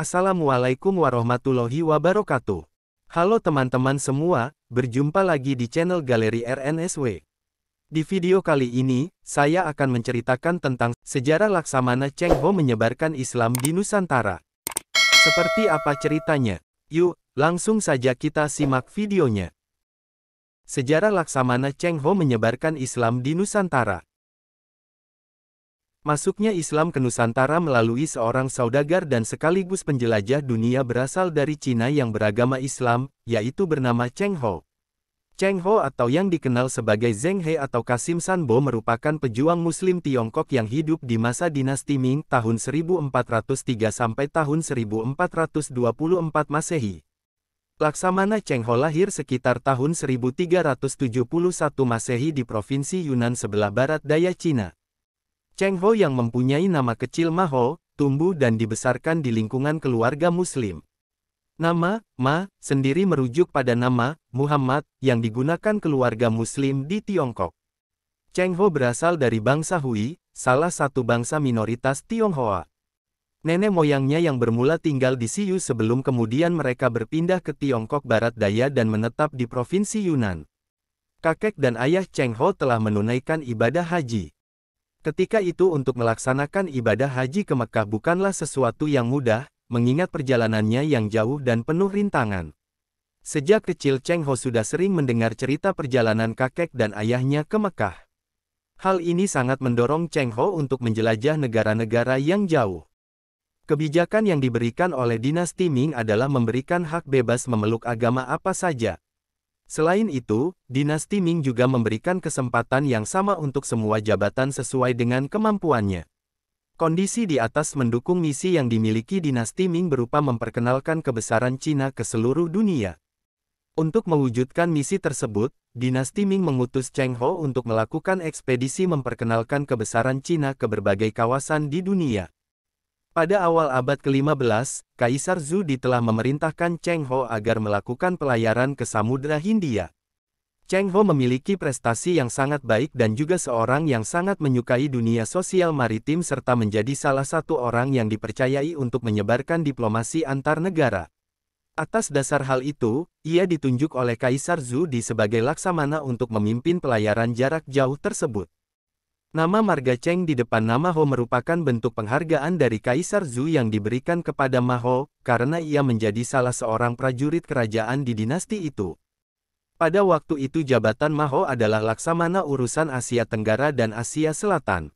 Assalamualaikum warahmatullahi wabarakatuh. Halo teman-teman semua, berjumpa lagi di channel Galeri RNSW. Di video kali ini, saya akan menceritakan tentang sejarah Laksamana Cheng Ho menyebarkan Islam di Nusantara. Seperti apa ceritanya? Yuk, langsung saja kita simak videonya. Sejarah Laksamana Cheng Ho menyebarkan Islam di Nusantara. Masuknya Islam ke Nusantara melalui seorang saudagar dan sekaligus penjelajah dunia berasal dari Cina yang beragama Islam, yaitu bernama Cheng Ho. Cheng Ho atau yang dikenal sebagai Zheng He atau Qasim Sanbo merupakan pejuang Muslim Tiongkok yang hidup di masa dinasti Ming tahun 1403 sampai tahun 1424 Masehi. Laksamana Cheng Ho lahir sekitar tahun 1371 Masehi di Provinsi Yunnan sebelah barat daya Cina. Cheng Ho yang mempunyai nama kecil Ma Ho, tumbuh dan dibesarkan di lingkungan keluarga Muslim. Nama, Ma, sendiri merujuk pada nama, Muhammad, yang digunakan keluarga Muslim di Tiongkok. Cheng Ho berasal dari bangsa Hui, salah satu bangsa minoritas Tionghoa. Nenek moyangnya yang bermula tinggal di Siyu sebelum kemudian mereka berpindah ke Tiongkok Barat Daya dan menetap di Provinsi Yunnan. Kakek dan ayah Cheng Ho telah menunaikan ibadah haji. Ketika itu untuk melaksanakan ibadah haji ke Mekah bukanlah sesuatu yang mudah, mengingat perjalanannya yang jauh dan penuh rintangan. Sejak kecil Cheng Ho sudah sering mendengar cerita perjalanan kakek dan ayahnya ke Mekah. Hal ini sangat mendorong Cheng Ho untuk menjelajah negara-negara yang jauh. Kebijakan yang diberikan oleh dinasti Ming adalah memberikan hak bebas memeluk agama apa saja. Selain itu, dinasti Ming juga memberikan kesempatan yang sama untuk semua jabatan sesuai dengan kemampuannya. Kondisi di atas mendukung misi yang dimiliki dinasti Ming berupa memperkenalkan kebesaran Cina ke seluruh dunia. Untuk mewujudkan misi tersebut, dinasti Ming mengutus Cheng Ho untuk melakukan ekspedisi memperkenalkan kebesaran Cina ke berbagai kawasan di dunia. Pada awal abad ke-15, Kaisar Zhu telah memerintahkan Cheng Ho agar melakukan pelayaran ke Samudra Hindia. Cheng Ho memiliki prestasi yang sangat baik dan juga seorang yang sangat menyukai dunia sosial maritim serta menjadi salah satu orang yang dipercayai untuk menyebarkan diplomasi antar negara. Atas dasar hal itu, ia ditunjuk oleh Kaisar Zhu sebagai laksamana untuk memimpin pelayaran jarak jauh tersebut. Nama marga Cheng di depan nama Ho merupakan bentuk penghargaan dari Kaisar Zhu yang diberikan kepada Ma Ho, karena ia menjadi salah seorang prajurit kerajaan di dinasti itu. Pada waktu itu jabatan Ma Ho adalah Laksamana Urusan Asia Tenggara dan Asia Selatan.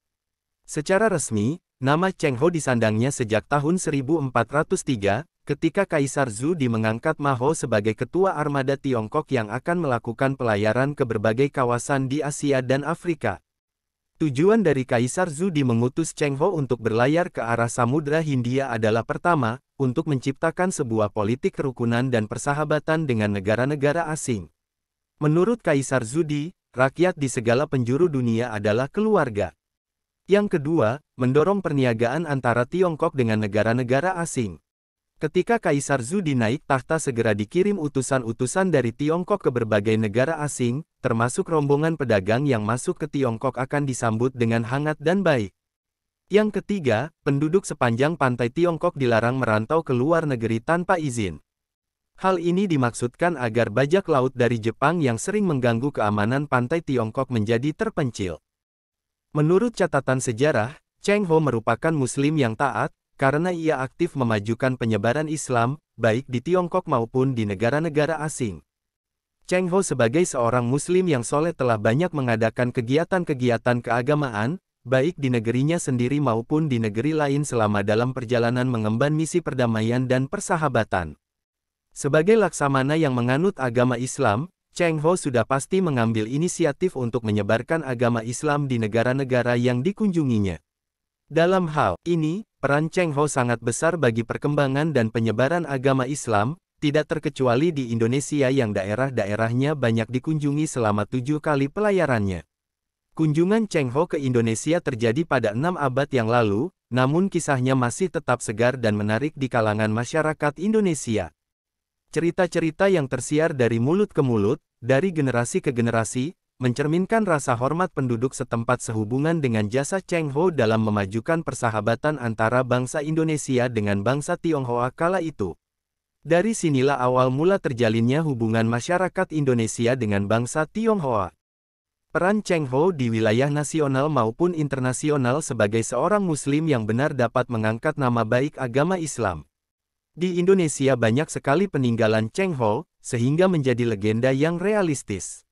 Secara resmi, nama Cheng Ho disandangnya sejak tahun 1403, ketika Kaisar Zhu mengangkat Ma Ho sebagai ketua armada Tiongkok yang akan melakukan pelayaran ke berbagai kawasan di Asia dan Afrika. Tujuan dari Kaisar Zhu mengutus Cheng Ho untuk berlayar ke arah Samudra Hindia adalah pertama, untuk menciptakan sebuah politik kerukunan dan persahabatan dengan negara-negara asing. Menurut Kaisar Zhu, rakyat di segala penjuru dunia adalah keluarga. Yang kedua, mendorong perniagaan antara Tiongkok dengan negara-negara asing. Ketika Kaisar Zhu naik tahta segera dikirim utusan-utusan dari Tiongkok ke berbagai negara asing, termasuk rombongan pedagang yang masuk ke Tiongkok akan disambut dengan hangat dan baik. Yang ketiga, penduduk sepanjang pantai Tiongkok dilarang merantau ke luar negeri tanpa izin. Hal ini dimaksudkan agar bajak laut dari Jepang yang sering mengganggu keamanan pantai Tiongkok menjadi terpencil. Menurut catatan sejarah, Cheng Ho merupakan Muslim yang taat, karena ia aktif memajukan penyebaran Islam, baik di Tiongkok maupun di negara-negara asing. Cheng Ho sebagai seorang Muslim yang soleh telah banyak mengadakan kegiatan-kegiatan keagamaan, baik di negerinya sendiri maupun di negeri lain selama dalam perjalanan mengemban misi perdamaian dan persahabatan. Sebagai laksamana yang menganut agama Islam, Cheng Ho sudah pasti mengambil inisiatif untuk menyebarkan agama Islam di negara-negara yang dikunjunginya. Dalam hal ini, peran Cheng Ho sangat besar bagi perkembangan dan penyebaran agama Islam, tidak terkecuali di Indonesia yang daerah-daerahnya banyak dikunjungi selama 7 kali pelayarannya. Kunjungan Cheng Ho ke Indonesia terjadi pada 6 abad yang lalu, namun kisahnya masih tetap segar dan menarik di kalangan masyarakat Indonesia. Cerita-cerita yang tersiar dari mulut ke mulut, dari generasi ke generasi, mencerminkan rasa hormat penduduk setempat sehubungan dengan jasa Cheng Ho dalam memajukan persahabatan antara bangsa Indonesia dengan bangsa Tionghoa kala itu. Dari sinilah awal mula terjalinnya hubungan masyarakat Indonesia dengan bangsa Tionghoa. Peran Cheng Ho di wilayah nasional maupun internasional sebagai seorang Muslim yang benar dapat mengangkat nama baik agama Islam. Di Indonesia banyak sekali peninggalan Cheng Ho, sehingga menjadi legenda yang realistis.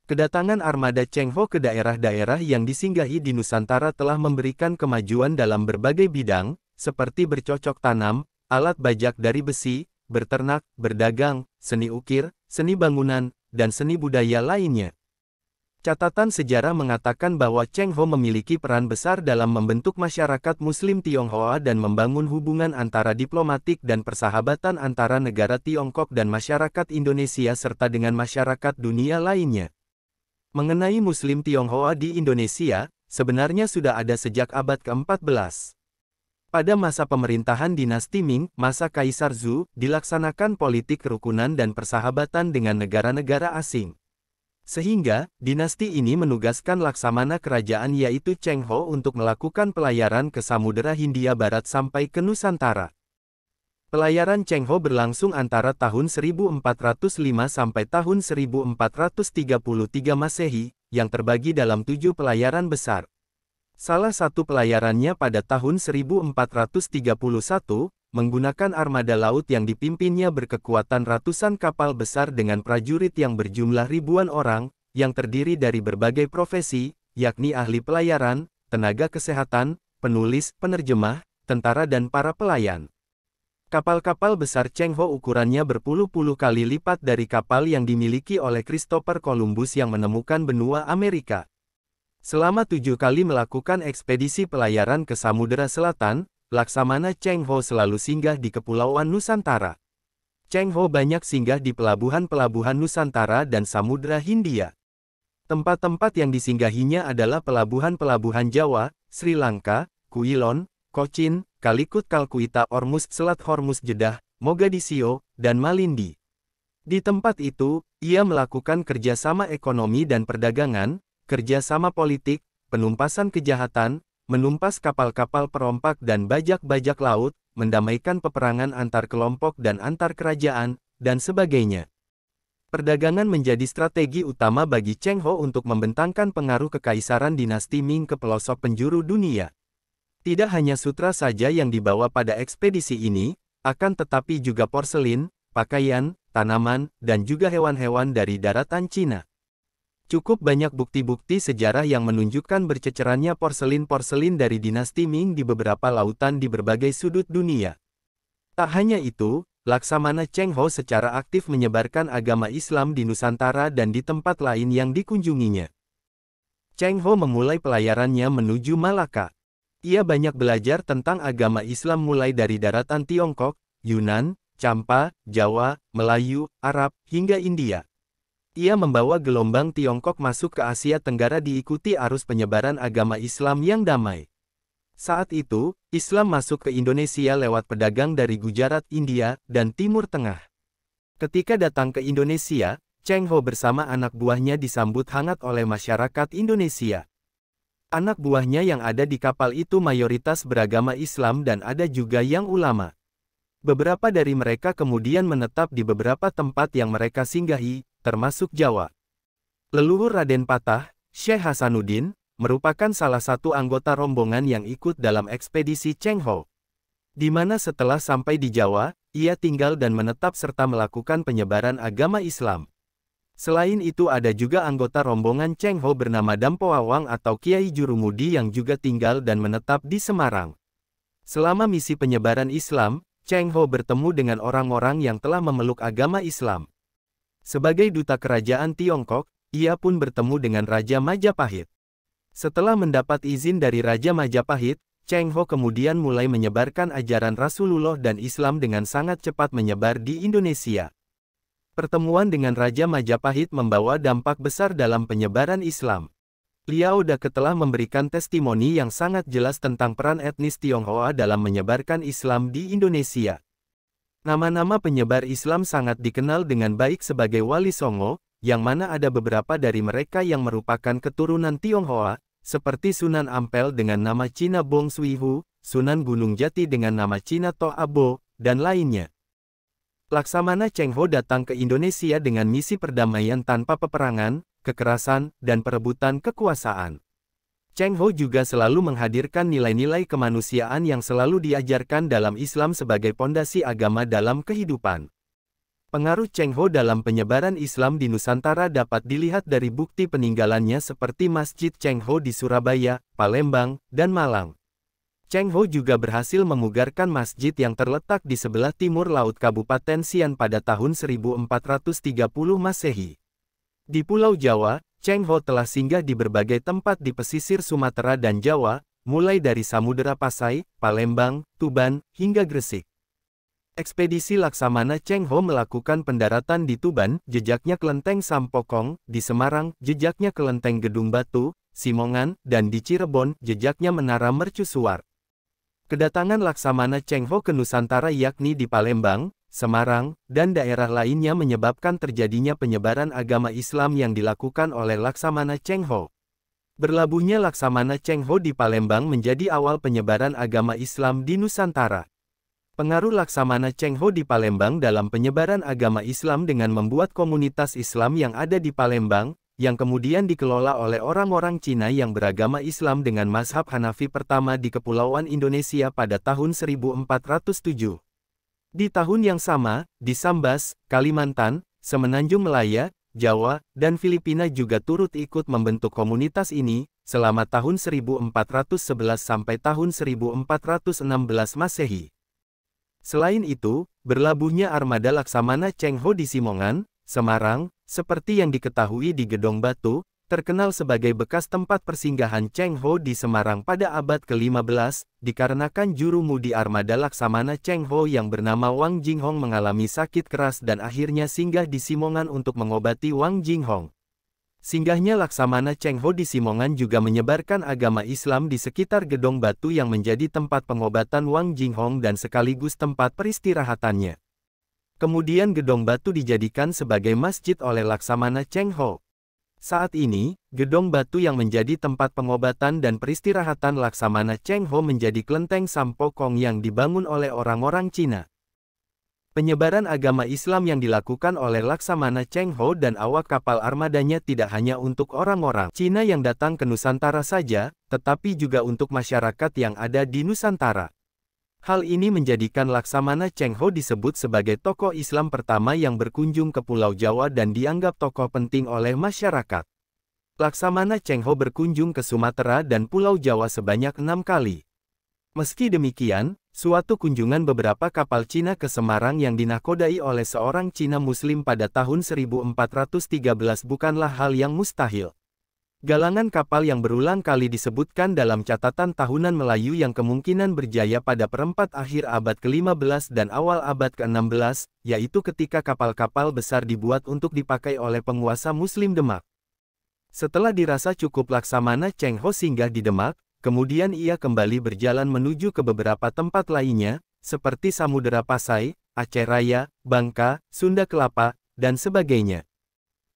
Kedatangan armada Cheng Ho ke daerah-daerah yang disinggahi di Nusantara telah memberikan kemajuan dalam berbagai bidang, seperti bercocok tanam, alat bajak dari besi, berternak, berdagang, seni ukir, seni bangunan, dan seni budaya lainnya. Catatan sejarah mengatakan bahwa Cheng Ho memiliki peran besar dalam membentuk masyarakat Muslim Tionghoa dan membangun hubungan antara diplomatik dan persahabatan antara negara Tiongkok dan masyarakat Indonesia serta dengan masyarakat dunia lainnya. Mengenai Muslim Tionghoa di Indonesia, sebenarnya sudah ada sejak abad ke-14. Pada masa pemerintahan dinasti Ming, masa Kaisar Zhou, dilaksanakan politik kerukunan dan persahabatan dengan negara-negara asing. Sehingga, dinasti ini menugaskan laksamana kerajaan yaitu Cheng Ho untuk melakukan pelayaran ke Samudera Hindia Barat sampai ke Nusantara. Pelayaran Cheng Ho berlangsung antara tahun 1405 sampai tahun 1433 Masehi, yang terbagi dalam 7 pelayaran besar. Salah satu pelayarannya pada tahun 1431, menggunakan armada laut yang dipimpinnya berkekuatan ratusan kapal besar dengan prajurit yang berjumlah ribuan orang, yang terdiri dari berbagai profesi, yakni ahli pelayaran, tenaga kesehatan, penulis, penerjemah, tentara dan para pelayan. Kapal-kapal besar Cheng Ho ukurannya berpuluh-puluh kali lipat dari kapal yang dimiliki oleh Christopher Columbus yang menemukan benua Amerika. Selama 7 kali melakukan ekspedisi pelayaran ke Samudera Selatan, Laksamana Cheng Ho selalu singgah di Kepulauan Nusantara. Cheng Ho banyak singgah di pelabuhan-pelabuhan Nusantara dan Samudra Hindia. Tempat-tempat yang disinggahinya adalah pelabuhan-pelabuhan Jawa, Sri Lanka, Quilon, Cochin, Calicut, Calcutta, Ormuz, Selat Hormuz, Jeddah, Mogadiscio, dan Malindi. Di tempat itu, ia melakukan kerjasama ekonomi dan perdagangan, kerjasama politik, penumpasan kejahatan, menumpas kapal-kapal perompak dan bajak-bajak laut, mendamaikan peperangan antar kelompok dan antar kerajaan, dan sebagainya. Perdagangan menjadi strategi utama bagi Cheng Ho untuk membentangkan pengaruh kekaisaran dinasti Ming ke pelosok penjuru dunia. Tidak hanya sutra saja yang dibawa pada ekspedisi ini, akan tetapi juga porselin, pakaian, tanaman, dan juga hewan-hewan dari daratan Cina. Cukup banyak bukti-bukti sejarah yang menunjukkan bercecerannya porselin-porselin dari dinasti Ming di beberapa lautan di berbagai sudut dunia. Tak hanya itu, Laksamana Cheng Ho secara aktif menyebarkan agama Islam di Nusantara dan di tempat lain yang dikunjunginya. Cheng Ho memulai pelayarannya menuju Malaka. Ia banyak belajar tentang agama Islam mulai dari daratan Tiongkok, Yunan, Champa, Jawa, Melayu, Arab, hingga India. Ia membawa gelombang Tiongkok masuk ke Asia Tenggara diikuti arus penyebaran agama Islam yang damai. Saat itu, Islam masuk ke Indonesia lewat pedagang dari Gujarat, India, dan Timur Tengah. Ketika datang ke Indonesia, Cheng Ho bersama anak buahnya disambut hangat oleh masyarakat Indonesia. Anak buahnya yang ada di kapal itu mayoritas beragama Islam dan ada juga yang ulama. Beberapa dari mereka kemudian menetap di beberapa tempat yang mereka singgahi, termasuk Jawa. Leluhur Raden Patah, Syekh Hasanuddin, merupakan salah satu anggota rombongan yang ikut dalam ekspedisi Cheng Ho. Di mana setelah sampai di Jawa, ia tinggal dan menetap serta melakukan penyebaran agama Islam. Selain itu ada juga anggota rombongan Cheng Ho bernama Dampo Awang atau Kiai Jurumudi yang juga tinggal dan menetap di Semarang. Selama misi penyebaran Islam, Cheng Ho bertemu dengan orang-orang yang telah memeluk agama Islam. Sebagai duta kerajaan Tiongkok, ia pun bertemu dengan Raja Majapahit. Setelah mendapat izin dari Raja Majapahit, Cheng Ho kemudian mulai menyebarkan ajaran Rasulullah dan Islam dengan sangat cepat menyebar di Indonesia. Pertemuan dengan Raja Majapahit membawa dampak besar dalam penyebaran Islam. Liao Dake telah memberikan testimoni yang sangat jelas tentang peran etnis Tionghoa dalam menyebarkan Islam di Indonesia. Nama-nama penyebar Islam sangat dikenal dengan baik sebagai Wali Songo, yang mana ada beberapa dari mereka yang merupakan keturunan Tionghoa, seperti Sunan Ampel dengan nama Cina Bong Suihu, Sunan Gunung Jati dengan nama Cina Toh Abo, dan lainnya. Laksamana Cheng Ho datang ke Indonesia dengan misi perdamaian tanpa peperangan, kekerasan, dan perebutan kekuasaan. Cheng Ho juga selalu menghadirkan nilai-nilai kemanusiaan yang selalu diajarkan dalam Islam sebagai pondasi agama dalam kehidupan. Pengaruh Cheng Ho dalam penyebaran Islam di Nusantara dapat dilihat dari bukti peninggalannya seperti Masjid Cheng Ho di Surabaya, Palembang, dan Malang. Cheng Ho juga berhasil memugarkan masjid yang terletak di sebelah timur laut Kabupaten Sian pada tahun 1430 Masehi. Di Pulau Jawa, Cheng Ho telah singgah di berbagai tempat di pesisir Sumatera dan Jawa, mulai dari Samudera Pasai, Palembang, Tuban, hingga Gresik. Ekspedisi Laksamana Cheng Ho melakukan pendaratan di Tuban, jejaknya Kelenteng Sampokong, di Semarang, jejaknya Kelenteng Gedung Batu, Simongan, dan di Cirebon, jejaknya Menara Mercusuar. Kedatangan Laksamana Cheng Ho ke Nusantara yakni di Palembang, Semarang, dan daerah lainnya menyebabkan terjadinya penyebaran agama Islam yang dilakukan oleh Laksamana Cheng Ho. Berlabuhnya Laksamana Cheng Ho di Palembang menjadi awal penyebaran agama Islam di Nusantara. Pengaruh Laksamana Cheng Ho di Palembang dalam penyebaran agama Islam dengan membuat komunitas Islam yang ada di Palembang, yang kemudian dikelola oleh orang-orang Cina yang beragama Islam dengan mazhab Hanafi pertama di Kepulauan Indonesia pada tahun 1407. Di tahun yang sama, di Sambas, Kalimantan, Semenanjung Melaya, Jawa, dan Filipina juga turut ikut membentuk komunitas ini, selama tahun 1411 sampai tahun 1416 Masehi. Selain itu, berlabuhnya armada Laksamana Cheng Ho di Simongan, Semarang, seperti yang diketahui di Gedong Batu, terkenal sebagai bekas tempat persinggahan Cheng Ho di Semarang pada abad ke-15, dikarenakan jurumudi armada Laksamana Cheng Ho yang bernama Wang Jinghong mengalami sakit keras dan akhirnya singgah di Simongan untuk mengobati Wang Jinghong. Singgahnya Laksamana Cheng Ho di Simongan juga menyebarkan agama Islam di sekitar Gedong Batu yang menjadi tempat pengobatan Wang Jinghong dan sekaligus tempat peristirahatannya. Kemudian Gedong Batu dijadikan sebagai masjid oleh Laksamana Cheng Ho. Saat ini, Gedong Batu yang menjadi tempat pengobatan dan peristirahatan Laksamana Cheng Ho menjadi Kelenteng Sampokong yang dibangun oleh orang-orang Cina. Penyebaran agama Islam yang dilakukan oleh Laksamana Cheng Ho dan awak kapal armadanya tidak hanya untuk orang-orang Cina yang datang ke Nusantara saja, tetapi juga untuk masyarakat yang ada di Nusantara. Hal ini menjadikan Laksamana Cheng Ho disebut sebagai tokoh Islam pertama yang berkunjung ke Pulau Jawa dan dianggap tokoh penting oleh masyarakat. Laksamana Cheng Ho berkunjung ke Sumatera dan Pulau Jawa sebanyak 6 kali. Meski demikian, suatu kunjungan beberapa kapal Cina ke Semarang yang dinakodai oleh seorang Cina Muslim pada tahun 1413 bukanlah hal yang mustahil. Galangan kapal yang berulang kali disebutkan dalam catatan tahunan Melayu yang kemungkinan berjaya pada perempat akhir abad ke-15 dan awal abad ke-16, yaitu ketika kapal-kapal besar dibuat untuk dipakai oleh penguasa Muslim Demak. Setelah dirasa cukup Laksamana Cheng Ho singgah di Demak, kemudian ia kembali berjalan menuju ke beberapa tempat lainnya, seperti Samudera Pasai, Aceh Raya, Bangka, Sunda Kelapa, dan sebagainya.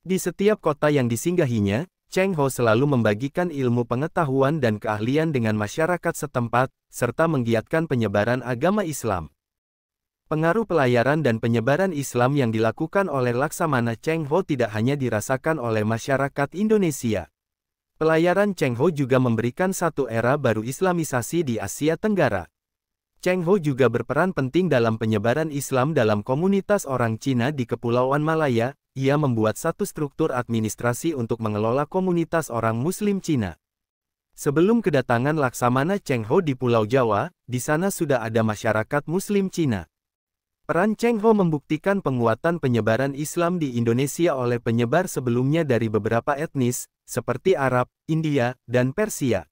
Di setiap kota yang disinggahinya, Cheng Ho selalu membagikan ilmu pengetahuan dan keahlian dengan masyarakat setempat, serta menggiatkan penyebaran agama Islam. Pengaruh pelayaran dan penyebaran Islam yang dilakukan oleh Laksamana Cheng Ho tidak hanya dirasakan oleh masyarakat Indonesia. Pelayaran Cheng Ho juga memberikan satu era baru Islamisasi di Asia Tenggara. Cheng Ho juga berperan penting dalam penyebaran Islam dalam komunitas orang Cina di Kepulauan Malaya. Ia membuat satu struktur administrasi untuk mengelola komunitas orang Muslim Cina. Sebelum kedatangan Laksamana Cheng Ho di Pulau Jawa, di sana sudah ada masyarakat Muslim Cina. Peran Cheng Ho membuktikan penguatan penyebaran Islam di Indonesia oleh penyebar sebelumnya dari beberapa etnis, seperti Arab, India, dan Persia.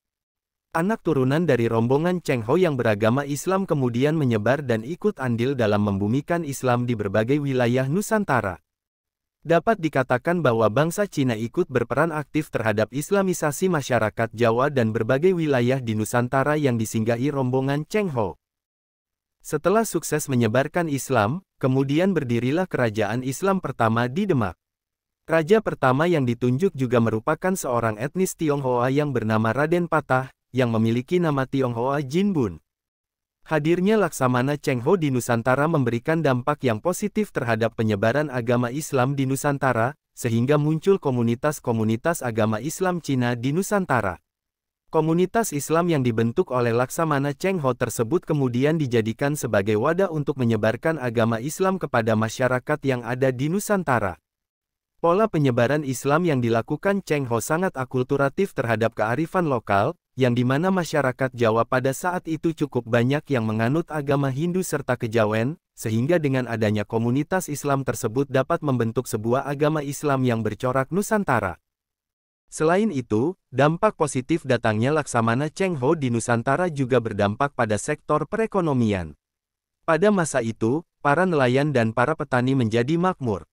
Anak turunan dari rombongan Cheng Ho yang beragama Islam kemudian menyebar dan ikut andil dalam membumikan Islam di berbagai wilayah Nusantara. Dapat dikatakan bahwa bangsa Cina ikut berperan aktif terhadap Islamisasi masyarakat Jawa dan berbagai wilayah di Nusantara yang disinggahi rombongan Cheng Ho. Setelah sukses menyebarkan Islam, kemudian berdirilah kerajaan Islam pertama di Demak. Raja pertama yang ditunjuk juga merupakan seorang etnis Tionghoa yang bernama Raden Patah, yang memiliki nama Tionghoa Jin Bun. Hadirnya Laksamana Cheng Ho di Nusantara memberikan dampak yang positif terhadap penyebaran agama Islam di Nusantara, sehingga muncul komunitas-komunitas agama Islam Cina di Nusantara. Komunitas Islam yang dibentuk oleh Laksamana Cheng Ho tersebut kemudian dijadikan sebagai wadah untuk menyebarkan agama Islam kepada masyarakat yang ada di Nusantara. Pola penyebaran Islam yang dilakukan Cheng Ho sangat akulturatif terhadap kearifan lokal, yang dimana masyarakat Jawa pada saat itu cukup banyak yang menganut agama Hindu serta kejawen, sehingga dengan adanya komunitas Islam tersebut dapat membentuk sebuah agama Islam yang bercorak Nusantara. Selain itu, dampak positif datangnya Laksamana Cheng Ho di Nusantara juga berdampak pada sektor perekonomian. Pada masa itu, para nelayan dan para petani menjadi makmur.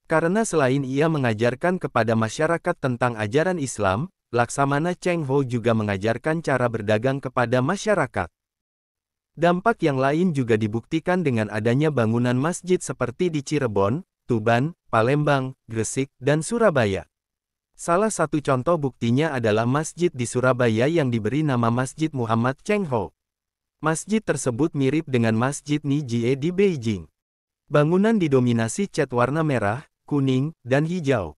Karena selain ia mengajarkan kepada masyarakat tentang ajaran Islam, Laksamana Cheng Ho juga mengajarkan cara berdagang kepada masyarakat. Dampak yang lain juga dibuktikan dengan adanya bangunan masjid seperti di Cirebon, Tuban, Palembang, Gresik, dan Surabaya. Salah satu contoh buktinya adalah masjid di Surabaya yang diberi nama Masjid Muhammad Cheng Ho. Masjid tersebut mirip dengan Masjid Nijie di Beijing. Bangunan didominasi cat warna merah, kuning, dan hijau.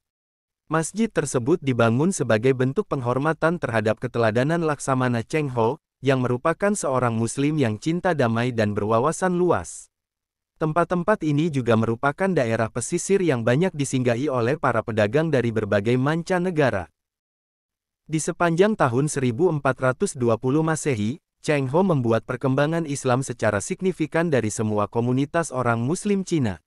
Masjid tersebut dibangun sebagai bentuk penghormatan terhadap keteladanan Laksamana Cheng Ho, yang merupakan seorang Muslim yang cinta damai dan berwawasan luas. Tempat-tempat ini juga merupakan daerah pesisir yang banyak disinggahi oleh para pedagang dari berbagai mancanegara. Di sepanjang tahun 1420 Masehi, Cheng Ho membuat perkembangan Islam secara signifikan dari semua komunitas orang Muslim Cina.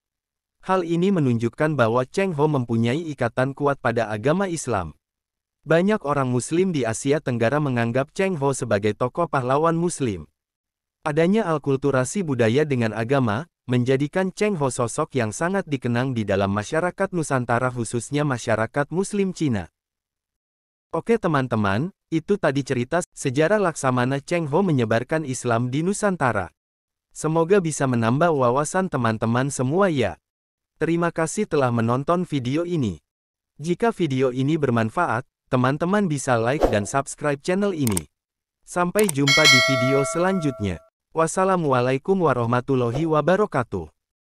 Hal ini menunjukkan bahwa Cheng Ho mempunyai ikatan kuat pada agama Islam. Banyak orang Muslim di Asia Tenggara menganggap Cheng Ho sebagai tokoh pahlawan Muslim. Adanya alkulturasi budaya dengan agama, menjadikan Cheng Ho sosok yang sangat dikenang di dalam masyarakat Nusantara khususnya masyarakat Muslim Cina. Oke teman-teman, itu tadi cerita sejarah Laksamana Cheng Ho menyebarkan Islam di Nusantara. Semoga bisa menambah wawasan teman-teman semua ya. Terima kasih telah menonton video ini. Jika video ini bermanfaat, teman-teman bisa like dan subscribe channel ini. Sampai jumpa di video selanjutnya. Wassalamualaikum warahmatullahi wabarakatuh.